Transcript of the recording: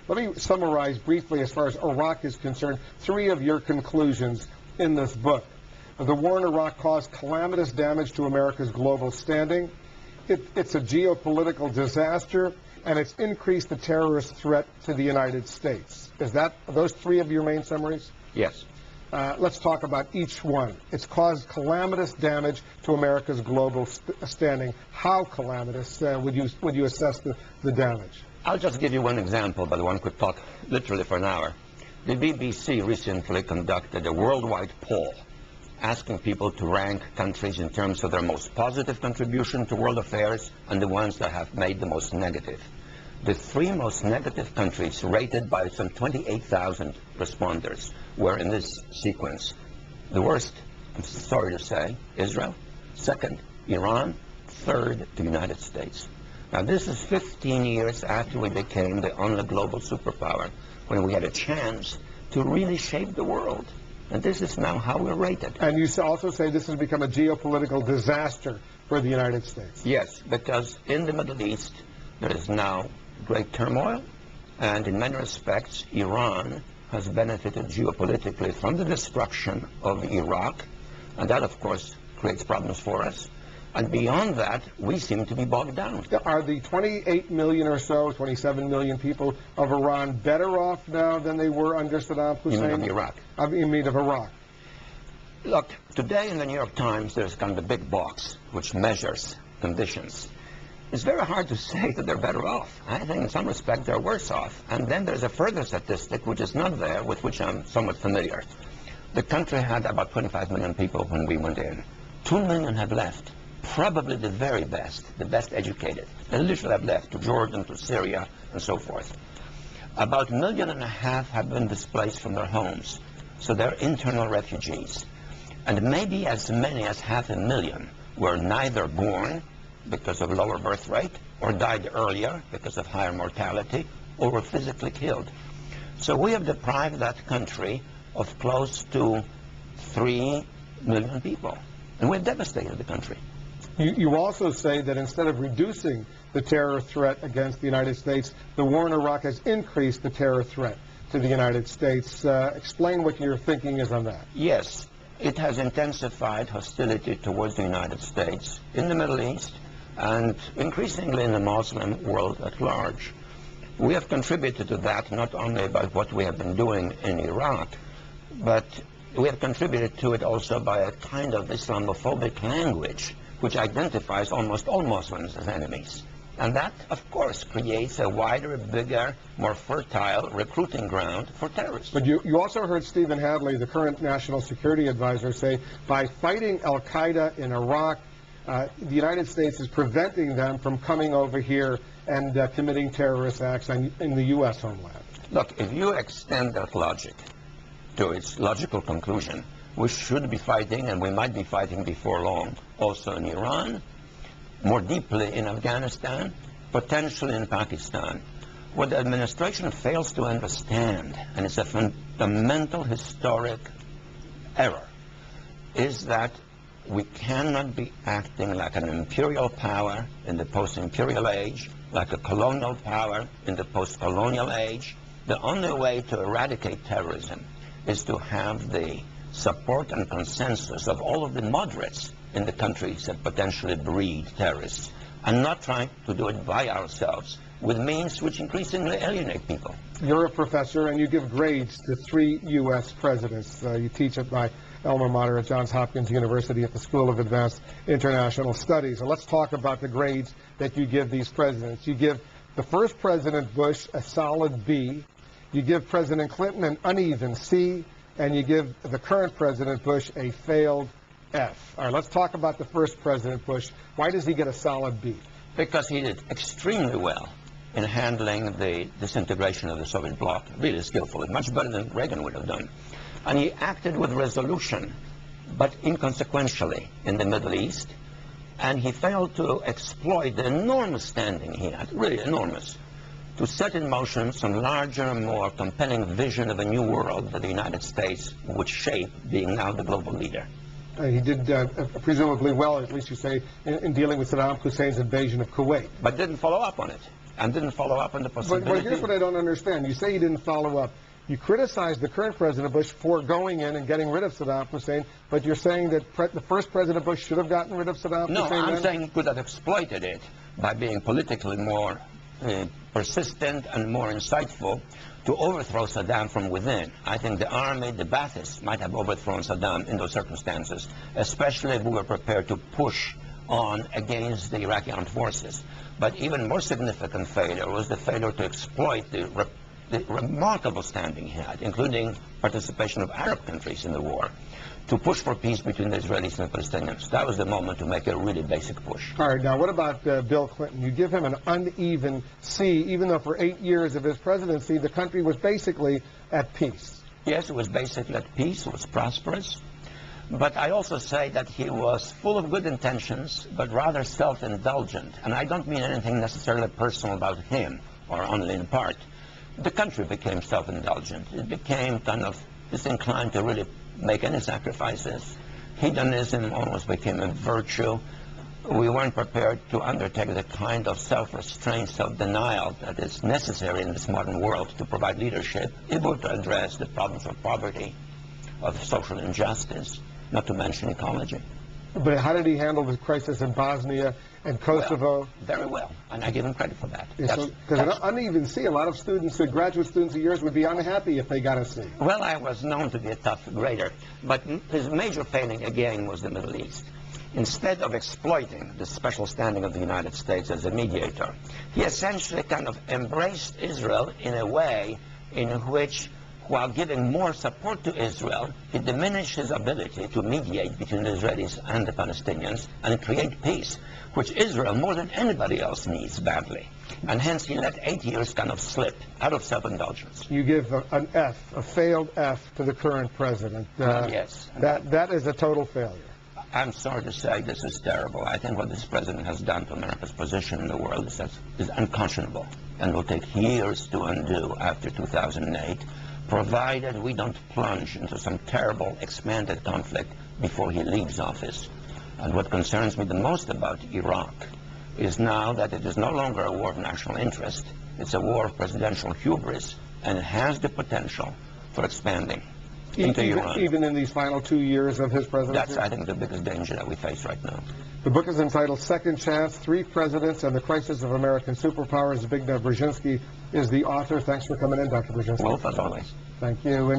Let me summarize briefly as far as Iraq is concerned, 3 of your conclusions in this book. The war in Iraq caused calamitous damage to America's global standing. It's a geopolitical disaster, and it's increased the terrorist threat to the United States. Are those 3 of your main summaries? Yes. Let's talk about each one. It's caused calamitous damage to America's global standing. How calamitous would you assess the damage? I'll just give you one example, but one could talk literally for an hour. The BBC recently conducted a worldwide poll asking people to rank countries in terms of their most positive contribution to world affairs and the ones that have made the most negative. The 3 most negative countries, rated by some 28,000 responders, were in this sequence. The worst, I'm sorry to say, Israel. Second, Iran. Third, the United States. Now, this is 15 years after we became the only global superpower, when we had a chance to really shape the world. And this is now how we're rated. And you also say this has become a geopolitical disaster for the United States. Yes, because in the Middle East, there is now great turmoil, and in many respects, Iran has benefited geopolitically from the destruction of Iraq, and that, of course, creates problems for us. And beyond that, we seem to be bogged down. Are the 28 million or so, 27 million people of Iran better off now than they were under Saddam Hussein? You mean of Iraq? I mean of Iraq. Look, today in the New York Times, there's kind of a big box which measures conditions. It's very hard to say that they're better off. I think in some respect they're worse off. And then there's a further statistic which is not there, with which I'm somewhat familiar. The country had about 25 million people when we went in. 2 million have left. Probably the very best, the best educated. They literally have left to Jordan, to Syria, and so forth. About 1.5 million have been displaced from their homes. So they're internal refugees. And maybe as many as 500,000 were neither born because of lower birth rate, or died earlier because of higher mortality, or were physically killed. So we have deprived that country of close to 3 million people. And we've devastated the country. You also say that instead of reducing the terror threat against the United States, the war in Iraq has increased the terror threat to the United States. Explain what your thinking is on that. Yes, it has intensified hostility towards the United States in the Middle East and increasingly in the Muslim world at large. We have contributed to that not only by what we have been doing in Iraq, but we have contributed to it also by a kind of Islamophobic language which identifies almost all Muslims as enemies. And that, of course, creates a wider, bigger, more fertile recruiting ground for terrorists. But you also heard Stephen Hadley, the current National Security Advisor, say by fighting al-Qaeda in Iraq, the United States is preventing them from coming over here and committing terrorist acts in the U.S. homeland. Look, if you extend that logic to its logical conclusion, we should be fighting, and we might be fighting before long, also in Iran, more deeply in Afghanistan, potentially in Pakistan. What the administration fails to understand, and it's a fundamental historic error, is that we cannot be acting like an imperial power in the post-imperial age, like a colonial power in the post-colonial age. The only way to eradicate terrorism is to have the support and consensus of all of the moderates in the countries that potentially breed terrorists, and not trying to do it by ourselves with means which increasingly alienate people. You're a professor and you give grades to 3 U.S. presidents. You teach at my alma mater at Johns Hopkins University at the School of Advanced International Studies. And let's talk about the grades that you give these presidents. You give the first President Bush a solid B. You give President Clinton an uneven C. And you give the current President Bush a failed F. All right, let's talk about the first President Bush. Why does he get a solid B? Because he did extremely well in handling the disintegration of the Soviet bloc, really skillfully, much better than Reagan would have done. And he acted with resolution, but inconsequentially in the Middle East, and he failed to exploit the enormous standing he had, really enormous, to set in motion some larger, more compelling vision of a new world that the United States would shape, being now the global leader. He did presumably well, at least you say, in dealing with Saddam Hussein's invasion of Kuwait. But didn't follow up on it. and didn't follow up on the possibility. But here's what I don't understand. You say he didn't follow up. You criticize the current President Bush for going in and getting rid of Saddam Hussein, but you're saying that the first President Bush should have gotten rid of Saddam Hussein? No, I'm then? saying he could have exploited it by being politically more persistent and more insightful to overthrow Saddam from within. I think the army, the Baathists, might have overthrown Saddam in those circumstances, especially if we were prepared to push on against the Iraqi armed forces. But even more significant failure was the failure to exploit the remarkable standing he had, including participation of Arab countries in the war, to push for peace between the Israelis and the Palestinians. That was the moment to make a really basic push. All right, now what about Bill Clinton? You give him an uneven C, even though for 8 years of his presidency, the country was basically at peace. Yes, it was basically at peace, it was prosperous. But I also say that he was full of good intentions, but rather self-indulgent. And I don't mean anything necessarily personal about him, or only in part. The country became self-indulgent. It became kind of disinclined to really make any sacrifices. Hedonism almost became a virtue. We weren't prepared to undertake the kind of self-restraint, self-denial that is necessary in this modern world to provide leadership, able to address the problems of poverty, of social injustice, not to mention ecology. But how did he handle the crisis in Bosnia and Kosovo? Well, very well, and I give him credit for that. Because an uneven C, a lot of students, graduate students of yours, would be unhappy if they got a C. Well, I was known to be a tough grader, but his major failing again was the Middle East. Instead of exploiting the special standing of the United States as a mediator, he essentially kind of embraced Israel in a way in which, while giving more support to Israel, he diminished his ability to mediate between the Israelis and the Palestinians and create peace, which Israel, more than anybody else, needs badly. And hence he let 8 years kind of slip out of self-indulgence. You give an F, a failed F, to the current president. Yes. That is a total failure. I'm sorry to say this is terrible. I think what this president has done to America's position in the world is unconscionable and will take years to undo after 2008. Provided we don't plunge into some terrible expanded conflict before he leaves office. And what concerns me the most about Iraq is now that it is no longer a war of national interest. It's a war of presidential hubris, and it has the potential for expanding into Iran. Even in these final 2 years of his presidency? That's, I think, the biggest danger that we face right now. The book is entitled Second Chance, 3 Presidents and the Crisis of American Superpower. Zbigniew Brzezinski is the author. Thanks for coming in, Dr. Brzezinski. Well, as always. Thank you.